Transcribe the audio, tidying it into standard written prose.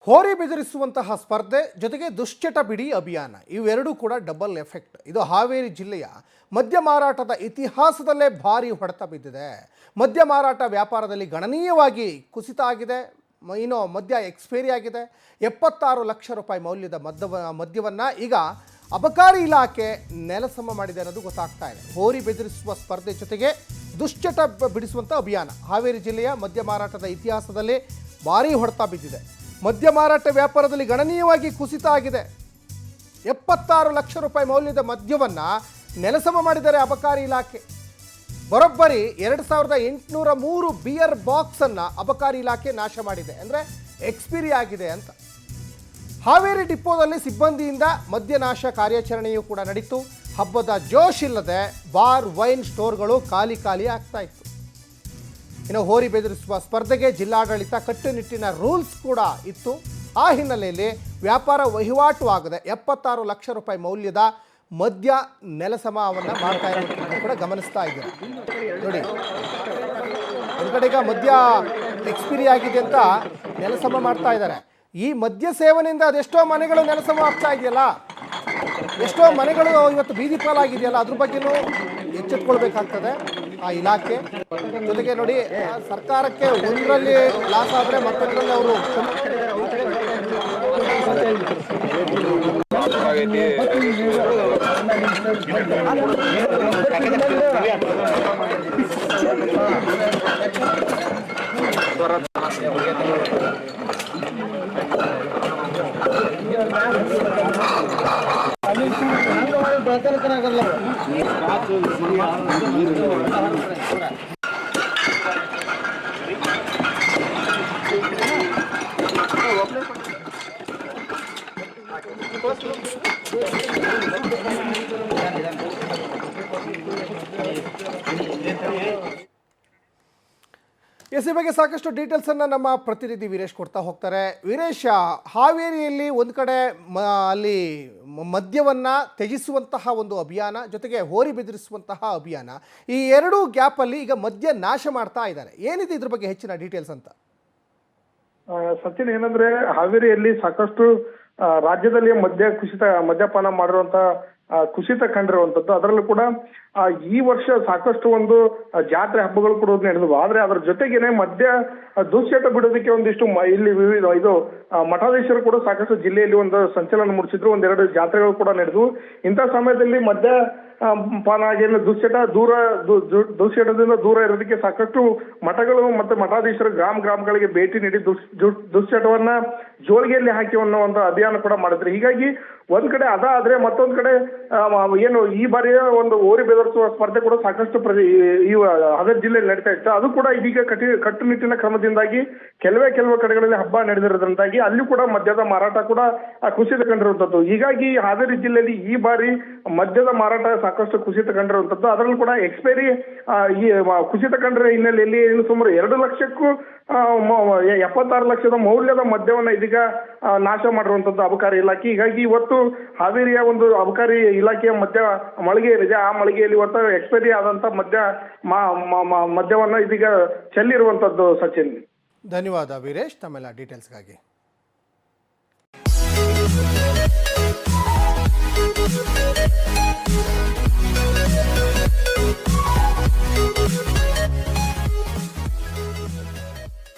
ಹೋರಿ ಬೆದರಿಸುವಂತಹ ಸ್ಪರ್ಧೆ ಜೊತೆಗೆ ದುಶ್ಚಟ ಬಿಡಿ ಅಭಿಯಾನ ಇವೆರಡೂ ಕೂಡ ಡಬಲ್ ಎಫೆಕ್ಟ್. ಇದು ಹಾವೇರಿ ಜಿಲ್ಲೆಯ ಮದ್ಯ ಮಾರಾಟದ ಇತಿಹಾಸದಲ್ಲೇ ಭಾರಿ ಹೊಡೆತ ಬಿದ್ದಿದೆ. ಮದ್ಯ ಮಾರಾಟ ವ್ಯಾಪಾರದಲ್ಲಿ ಗಣನೀಯವಾಗಿ ಕುಸಿತ ಆಗಿದೆ. ಇನ್ನು ಮದ್ಯ ಎಕ್ಸ್ಪೈರಿ ಆಗಿದೆ. 76 ಲಕ್ಷ ರೂಪಾಯಿ ಮೌಲ್ಯದ ಮದ್ಯವನ್ನು ಈಗ ಅಬಕಾರಿ ಇಲಾಖೆ ನೆಲಸಮ ಮಾಡಿದೆ ಅನ್ನೋದು ಗೊತ್ತಾಗ್ತಾ ಇದೆ. ಹೋರಿ ಬೆದರಿಸುವ ಸ್ಪರ್ಧೆ ಜೊತೆಗೆ ದುಶ್ಚಟ ಬಿಡಿಸುವಂಥ ಅಭಿಯಾನ ಹಾವೇರಿ ಜಿಲ್ಲೆಯ ಮದ್ಯ ಮಾರಾಟದ ಇತಿಹಾಸದಲ್ಲಿ ಭಾರಿ ಹೊಡೆತ ಬಿದ್ದಿದೆ. ಮದ್ಯ ಮಾರಾಟ ವ್ಯಾಪಾರದಲ್ಲಿ ಗಣನೀಯವಾಗಿ ಕುಸಿತ ಆಗಿದೆ. 76 ಲಕ್ಷ ರೂಪಾಯಿ ಮೌಲ್ಯದ ಮದ್ಯವನ್ನು ನೆಲಸಮ ಮಾಡಿದ್ದಾರೆ ಅಬಕಾರಿ ಇಲಾಖೆ. ಬರೋಬ್ಬರಿ 2803 ಬಿಯರ್ ಬಾಕ್ಸನ್ನು ಅಬಕಾರಿ ಇಲಾಖೆ ನಾಶ ಮಾಡಿದೆ, ಅಂದರೆ ಎಕ್ಸ್ಪೈರಿ ಆಗಿದೆ ಅಂತ. ಹಾವೇರಿ ಡಿಪೋದಲ್ಲಿ ಸಿಬ್ಬಂದಿಯಿಂದ ಮದ್ಯನಾಶ ಕಾರ್ಯಾಚರಣೆಯೂ ಕೂಡ ನಡೀತು. ಹಬ್ಬದ ಜೋಶ್ ಇಲ್ಲದೆ ಬಾರ್ ವೈನ್ ಸ್ಟೋರ್ಗಳು ಖಾಲಿ ಆಗ್ತಾ ಇತ್ತು. ಇನ್ನು ಹೋರಿ ಬೆದರಿಸುವ ಸ್ಪರ್ಧೆಗೆ ಜಿಲ್ಲಾಡಳಿತ ಕಟ್ಟುನಿಟ್ಟಿನ ರೂಲ್ಸ್ ಕೂಡ ಇತ್ತು. ಆ ಹಿನ್ನೆಲೆಯಲ್ಲಿ ವ್ಯಾಪಾರ ವಹಿವಾಟು ಆಗದೆ 76 ಲಕ್ಷ ರೂಪಾಯಿ ಮೌಲ್ಯದ ಮದ್ಯ ನೆಲಸಮವನ್ನು ಮಾಡ್ತಾ ಇರೋದನ್ನು ಕೂಡ ಗಮನಿಸ್ತಾ ಇದ್ದಾರೆ. ನೋಡಿ, ಒಂದು ಕಡೆ ಈಗ ಮದ್ಯ ಎಕ್ಸ್ಪೈರಿ ಆಗಿದೆ ಅಂತ ನೆಲಸಮ ಮಾಡ್ತಾ ಇದ್ದಾರೆ. ಈ ಮದ್ಯ ಸೇವನೆಯಿಂದ ಅದೆಷ್ಟೋ ಮನೆಗಳು ನೆಲಸಮ ಆಗ್ತಾ ಇದೆಯಲ್ಲ, ಎಷ್ಟೋ ಮನೆಗಳು ಇವತ್ತು ಬೀದಿ ಪಾಲಾಗಿದೆಯಲ್ಲ, ಅದ್ರ ಬಗ್ಗೆನೂ ಎಚ್ಚೆತ್ಕೊಳ್ಬೇಕಾಗ್ತದೆ ಆ ಇಲಾಖೆ. ಜೊತೆಗೆ ನೋಡಿ, ಸರ್ಕಾರಕ್ಕೆ ಒಂದರಲ್ಲಿ ಲಾಸ್ ಆದರೆ ಮತ್ತೊಂದರಲ್ಲಿ ಅವರು ಈ ಬಗ್ಗೆ ಸಾಕಷ್ಟು ಡೀಟೇಲ್ಸನ್ನು ನಮ್ಮ ಪ್ರತಿನಿಧಿ ವೀರೇಶ್ ಕೊಡ್ತಾ ಹೋಗ್ತಾರೆ. ವೀರೇಶ್, ಹಾವೇರಿಯಲ್ಲಿ ಒಂದು ಕಡೆ ಅಲ್ಲಿ ಮದ್ಯವನ್ನು ತ್ಯಜಿಸುವಂತಹ ಒಂದು ಅಭಿಯಾನ, ಜೊತೆಗೆ ಹೋರಿ ಬೆದರಿಸುವಂತಹ ಅಭಿಯಾನ, ಈ ಎರಡೂ ಗ್ಯಾಪಲ್ಲಿ ಈಗ ಮದ್ಯ ನಾಶ ಮಾಡ್ತಾ ಇದ್ದಾರೆ. ಏನಿದೆ ಇದ್ರ ಬಗ್ಗೆ ಹೆಚ್ಚಿನ ಡೀಟೇಲ್ಸ್ ಅಂತ? ಸಚಿನ್, ಏನಂದ್ರೆ ಹಾವೇರಿಯಲ್ಲಿ ಸಾಕಷ್ಟು ರಾಜ್ಯದಲ್ಲಿ ಮದ್ಯಪಾನ ಮಾಡಿರುವಂತ ಕುಸಿತ ಕಂಡಿರುವಂತದ್ದು. ಅದರಲ್ಲೂ ಕೂಡ ಈ ವರ್ಷ ಸಾಕಷ್ಟು ಒಂದು ಜಾತ್ರೆ ಹಬ್ಬಗಳು ಕೂಡ ನಡೆದವು. ಆದ್ರೆ ಅದರ ಜೊತೆಗೇನೆ ಮದ್ಯ ದುಶ್ಚಟ ಬಿಡೋದಕ್ಕೆ ಒಂದಿಷ್ಟು ಇಲ್ಲಿ ಇದು ಮಠಾಧೀಶರು ಕೂಡ ಸಾಕಷ್ಟು ಜಿಲ್ಲೆಯಲ್ಲಿ ಒಂದು ಸಂಚಲನ ಮೂಡಿಸಿದ್ರು. ಒಂದೆರಡು ಜಾತ್ರೆಗಳು ಕೂಡ ನಡೆದವು. ಇಂಥ ಸಮಯದಲ್ಲಿ ಮದ್ಯ ಪಾನ ಆಗಿ ದುಶ್ಚಟದಿಂದ ದೂರ ಇರೋದಕ್ಕೆ ಸಾಕಷ್ಟು ಮಠಗಳು ಮತ್ತೆ ಮಠಾಧೀಶರು ಗ್ರಾಮಗಳಿಗೆ ಭೇಟಿ ನೀಡಿ ದುಶ್ಚಟವನ್ನ ಜೋಳಿಗೆಯಲ್ಲಿ ಹಾಕಿ ಅನ್ನೋ ಒಂದು ಅಭಿಯಾನ ಕೂಡ ಮಾಡಿದ್ರು. ಹೀಗಾಗಿ ಒಂದ್ ಕಡೆ ಅದಾದ್ರೆ ಮತ್ತೊಂದ್ ಕಡೆ ಏನು ಈ ಬಾರಿಯ ಒಂದು ಹೋರಿ ಬೆದರಿಸುವ ಸ್ಪರ್ಧೆ ಕೂಡ ಸಾಕಷ್ಟು ಈ ಹಾವೇರಿ ಜಿಲ್ಲೆಯಲ್ಲಿ ನಡೀತಾ ಇತ್ತು. ಅದು ಕೂಡ ಇದೀಗ ಕಟ್ಟುನಿಟ್ಟಿನ ಕ್ರಮದಿಂದಾಗಿ ಕೆಲವೇ ಕಡೆಗಳಲ್ಲಿ ಹಬ್ಬ ನಡೆದಿರೋದ್ರಿಂದಾಗಿ ಅಲ್ಲಿ ಕೂಡ ಮದ್ಯದ ಮಾರಾಟ ಕೂಡ ಕುಸಿತ ಕಂಡಿರುವಂತದ್ದು. ಹೀಗಾಗಿ ಹಾವೇರಿ ಜಿಲ್ಲೆಯಲ್ಲಿ ಈ ಬಾರಿ ಮದ್ಯದ ಮಾರಾಟ ಸಾಕಷ್ಟು ಕುಸಿತ ಕಂಡಿರುವಂತದ್ದು. ಅದರಲ್ಲೂ ಕೂಡ ಎಕ್ಸ್ಪೈರಿ ಈ ಕುಸಿತ ಕಂಡಿರೋ ಹಿನ್ನೆಲೆಯಲ್ಲಿ ಸುಮಾರು 2 ಲಕ್ಷಕ್ಕೂ 76 ಲಕ್ಷದ ಮೌಲ್ಯದ ಮದ್ಯವನ್ನ ಇದೀಗ ನಾಶ ಮಾಡಿರುವಂತದ್ದು ಅಬಕಾರಿ ಇಲಾಖೆ. ಹೀಗಾಗಿ ಇವತ್ತು ಹಾವೇರಿಯ ಒಂದು ಅಬಕಾರಿ ಇಲಾಖೆಯ ಮದ್ಯ ಮಳಿಗೆ ಏನಿದೆ, ಆ ಮಳಿಗೆಯಲ್ಲಿ ಇವತ್ತು ಎಕ್ಸ್ಪೈರಿ ಆದಂತ ಮದ್ಯವನ್ನ ಇದೀಗ ಚೆಲ್ಲಿರುವಂತದ್ದು. ಸಚಿನ್, ಧನ್ಯವಾದ ವೀರೇಶ್ ತಮ್ಮೆಲ್ಲ ಡೀಟೇಲ್ಸ್ಗಾಗಿ.